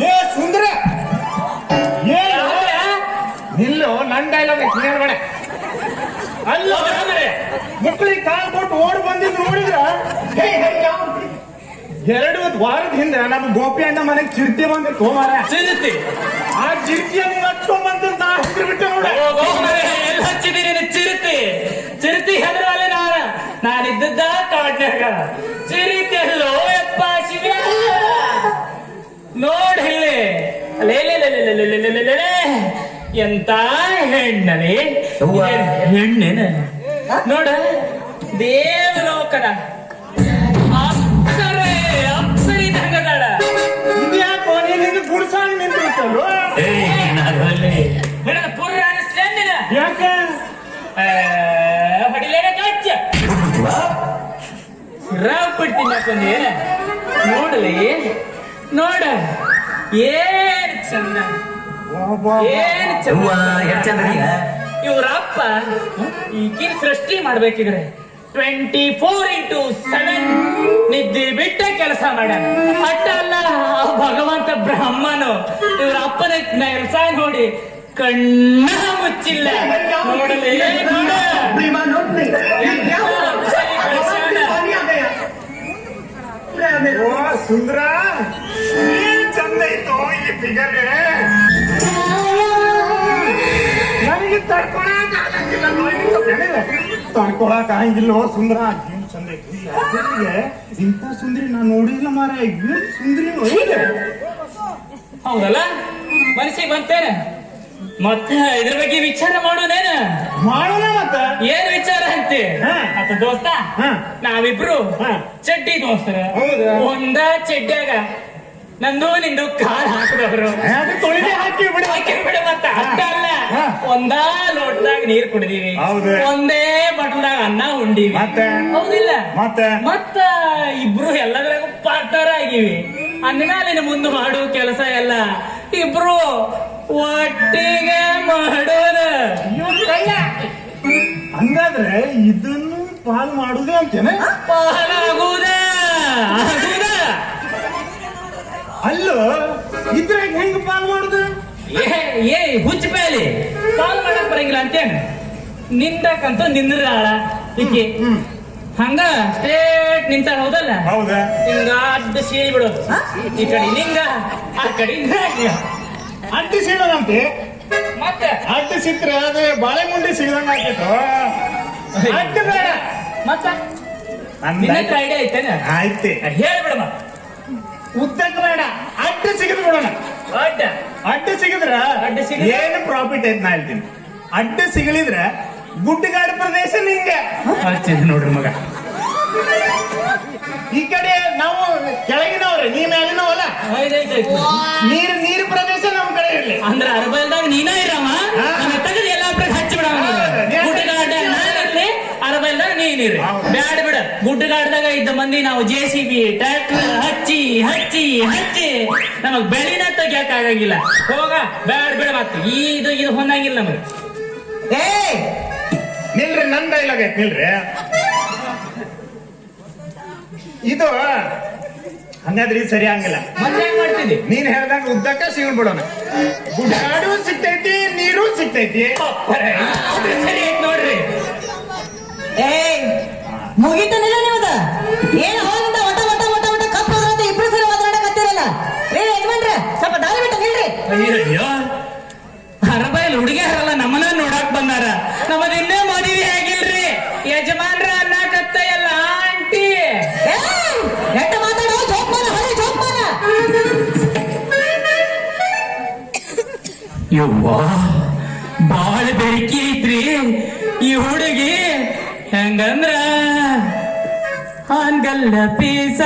ಏ ಸುಂದರ ನಿಲ್ಲು, ನನ್ ಡೈಲಾಗ್ ಹೇಳ್ಬೇಡ. ಅಲ್ಲ ಮಕ್ಕಳಿಗೆ ಕಾಲ್ ಕೊಟ್ಟು ಓಡ್ ಬಂದಿದ್ದು ನೋಡಿದ್ರ 2 ವಾರದ ಹಿಂದೆ ನಮ್ಮ ಗೋಪಿ ಅಣ್ಣ ಮನೆಗೆ ಚಿರತೆ ಬಂದಿತ್ತು ಮಾರ. ಚಿರತೆ? ಆ ಚಿರತೆಯನ್ನು ಹಚ್ಕೊಂಡ್ ಬಂದ ನಾ ಹೆಸರು ಬಿಟ್ಟೆ ನೋಡ. ಎಲ್ಲಿ ಹಚ್ಚಿದೀನಿ ಚಿರತೆ? ಚಿರತೆ ಹೆದರಲ್ಲ ನಾನಿದ್ದದ್ದ ಕಾಡ್ನಾಗ. ಚಿರತೆ ಅಲ್ಲೋ ಯಪ್ಪ ಶಿವ. ನೋಡ್ ಇಲ್ಲಿ ಎಂತ ಹೆಣ್ಣನೆ ಹೆಣ್ಣೆನ ನೋಡ. ದೇವಲೋಕನ ಅಪ್ಸರಿ ದಂಗದಾಳ. ಇದ್ಯಾಕೋ ನೀನು ಗುಡ್ಸಾಣ್ ನಿಂತಿರ್ತಲ್ವ? ಯಾಕ ಹೊಡಿಲೇನ ಕಚ್ಚ ರಾವ್ ಬಿಡ್ತೀನಿ ಹಾಕೊಂಡಿ. ನೋಡಲಿ ನೋಡ ಏನ್ ಚಂದ, ಏನ್ ಚಂದ. ಇವ್ರಪ್ಪ ಈಗಿನ ಸೃಷ್ಟಿ ಮಾಡ್ಬೇಕಿದ್ರೆ 24x7 ನಿದ್ದೆ ಬಿಟ್ಟ ಕೆಲಸ ಮಾಡ್ಯಾನ. ಅಟ್ಟ ಅಲ್ಲ ಭಗವಂತ ಬ್ರಹ್ಮನು ಇವ್ರ ಅಪ್ಪನ ಕೆಲಸ ನೋಡಿ ಕಣ್ಣ ಮುಚ್ಚಿಲ್ಲ. ನೋಡಲಿ ಸುಂದರ, ಏನ್ ಚಂದ ಇತ್ತು ಈ ಫಿಗರ್. ನನಗೆ ತಡ್ಕೊಳಕ್ ಆಗಂಗಿಲ್ಲ ಸುಂದರ. ಏನ್ ಚಂದ ಇತ್ತು ಇಂಥ ಸುಂದರಿ ನಾನು ನೋಡಿಲ್ಲ ಮಾರ. ಏನ್ ಸುಂದರಿ ಹೌದಲ್ಲ, ಮನಸ್ಸಿಗೆ ಬಂತೇನೆ. ಮತ್ತೆ ಇದ್ರ ಬಗ್ಗೆ ವಿಚಾರ ಮಾಡೋನೇನ? ಮಾಡೋಣ ಮತ್ತ. ಏನ್ ವಿಚಾರ ಅಂತೆ ಅತ್ತ ದೋಸ್ತ? ನಾವಿಬ್ರು ಚಡ್ಡಿ ದೋಸ್ತರ. ಒಂದ ಚಡ್ಡ್ಯಾಗ ನಂದು ನಿಂದು ಕಾಲ್ ಹಾಕಿದವ್ರು ತೊಳಿದೆ ಹಾಕಿ ಬಿಡ. ಮತ್ತ ಅಷ್ಟ ಅಲ್ಲ, ಒಂದ ಲೋಟದಾಗ ನೀರ್ ಕುಡಿದೀವಿ, ಒಂದೇ ಬಟ್ಲದಾಗ ಅನ್ನ ಉಂಡಿವಿ. ಹೌದಿಲ್ಲ? ಮತ್ತ ಇಬ್ರು ಎಲ್ಲದ್ರಾಗ ಪಾರ್ಟ್ನರ್ ಆಗಿವಿ. ಅಂದ್ಮೇಲೆ ಮುಂದೆ ಮಾಡೋ ಕೆಲಸ ಎಲ್ಲ ಇಬ್ರು ಒಟ್ಟಿಗೆ ಮಾಡೋಣ. ಹಂಗಾದ್ರೆ ಇದನ್ನು ಪಾಲ್ ಮಾಡುದೇ ಅಂತೇನೆ? ಪಾಲಾಗುದ ಅಲ್ಲೋ ಇದ್ರಾಗ ಹೆಂಗ್ ಪಾಲ್ ಮಾಡುದು? ಏ ಹುಚ್ಚ ಬೇಲಿ ಪಾಲ್ ಮಾಡಕ್ ಬರಂಗಿಲ್ಲ ಅಂತೇನು? ನಿಂದಕ್ಕಂತೂ ನಿಂದ್ರಾಳ ಈಕಿ. ಹಂಗ ಸ್ಟ್ರೇಟ್ ನಿಂತಾಳ. ಹೌದಲ್ಲ? ಹೌದಾ? ಹಿಂಗ ಅಡ್ಡ ಸೀಳಿ ಬಿಡೋದು. ಈ ಕಡೆ ನಿಂಗ, ಆ ಕಡೆ ಅಡ್ಡಿ ಸಿಗೋದಂತೆ. ಮತ್ತೆ ಅಡ್ಡಿ ಸಿಕ್ಕ್ರೆ ಅದು ಬಾಳೆ ಮುಂಡಿ ಸಿಗದಂಗ ಆಗ್ತಿತ್ತು. ಅಡ್ಡ ಬೇಡ. ಮತ್ತ ಐಡಿಯಾ ಐತೇನ? ಆಯ್ತೆ, ಹೇಳ್ಬಿಡಮ್ಮ. ಉದ್ದಕ್ಕೆ ಬೇಡ, ಅಡ್ಡ ಸಿಗದ್ ಬಿಡೋಣ. ಅಡ್ಡ ಸಿಗದ್ರ ಏನು ಪ್ರಾಫಿಟ್ ಐತ್ ನಾ ಹೇಳ್ತೀನಿ. ಅಡ್ಡ ಸಿಗಲಿದ್ರ ಗುಡ್ಡಗಾಡು ಪ್ರದೇಶ ನಿಂಗೆ ನೋಡ್ರಿ ಮಗ. ಈ ಕಡೆ ನಾವು ಕೆಳಗಿನವ್ರೆ, ನೀ ಮೇಲಿನವಲ್ಲ. ನೀರು ಪ್ರದೇಶ ನಮ್ ಕಡೆ ಇರ್ಲಿ ಅಂದ್ರ ಅರಬೈಲ್ದಾಗ ನೀನ ಇರವ ತೆಗೆದು ಎಲ್ಲಾ ಹಚ್ಚಿ ಬಿಡವ. ಗುಡ್ಡಗಾಡ ನಾನಿರ್ಲಿ, ಅರಬೈಲ್ದಾಗ ನೀನಿರ್ರಿ. ಬ್ಯಾಡ ಬಿಡ. ಗುಡ್ಡಗಾಡ್ದಾಗ ಇದ್ದ ಮಂದಿ ನಾವು JCB ಟ್ರ್ಯಾಕ್ಟರ್ ಹಚ್ಚಿ ಹಚ್ಚಿ ಹಚ್ಚಿ ನಮಗ್ ಬೆಳಿನ ತೆಗಿಯಕ್ ಆಗಂಗಿಲ್ಲ. ಹೋಗ ಬ್ಯಾಡ ಬಿಡ. ಮತ್ತೆ ಇದು ಹೊಂದಂಗಿಲ್ಲ ನಮಗ್. ನಿಲ್ರಿ, ನನ್ ಡೈಲಾಗ್ ಐತ್ ನಿಲ್ರಿ. ಇದು ಹಂಗಾದ್ರೆ ಇದು ಸರಿ ಹಂಗಿಲ್ಲ. ಮತ್ತೆ ಹೆಂಗ್ ಮಾಡ್ತಿದ್ದಿ? ನೀನ್ ಹೇಳ್ದಂಗ ಉದ್ದಕ್ಕ ಸಿಗಣ್ ಬಿಡೋಣ. ಗುಡ್ಡಾಡು ಸಿಗ್ತೈತಿ, ನೀರು ಸಿಗ್ತೈತಿ. ಸರಿ ಐತ್ ನೋಡ್ರಿ. ಮುಗಿತನಿಲ್ಲ ನಿಮ್ಮದ ಏನ್ ಹೋಗಿಂದ ಒಟ ಒಟ ಒಟ ಒಟ ಕಪ್ ಹೋದ್ರಂತ ಇಬ್ರು ಸರಿ ಒದರಾಡಕತ್ತಿರಲ್ಲ. ಯಜಮಾನ್ರೆ ಸ್ವಲ್ಪ ದಾರಿ ಬಿಟ್ಟ ನಿಲ್ರಿ. ಅಯ್ಯೋ, ಹರಬೈಲ್ ಹುಡುಗಿ ಹರಲ್ಲ ನಮ್ಮನ್ನ ನೋಡಕ್ ಬಂದಾರ. ನಮ್ಮದ ಇನ್ನೇ ಮದುವೆ ಆಗಿಲ್ರಿ. ಯಜಮಾನ್ರ ಅನ್ನಕತ್ತ ಎಲ್ಲ ಆಂಟಿ. ಎಟ್ಟ ಮಾತಾಡೋ ಜೋಕ್ಮಾನ, ಹೊಳಿ ಜೋಕ್ಮಾನ. ಯವ್ವ, ಬಾಳ ಬೆರಕಿ ಐತ್ರಿ ಈ ಹುಡುಗಿ. ಹೆಂಗಂದ್ರ ಹಾನ್ಗಲ್ಲ ಪೀಸ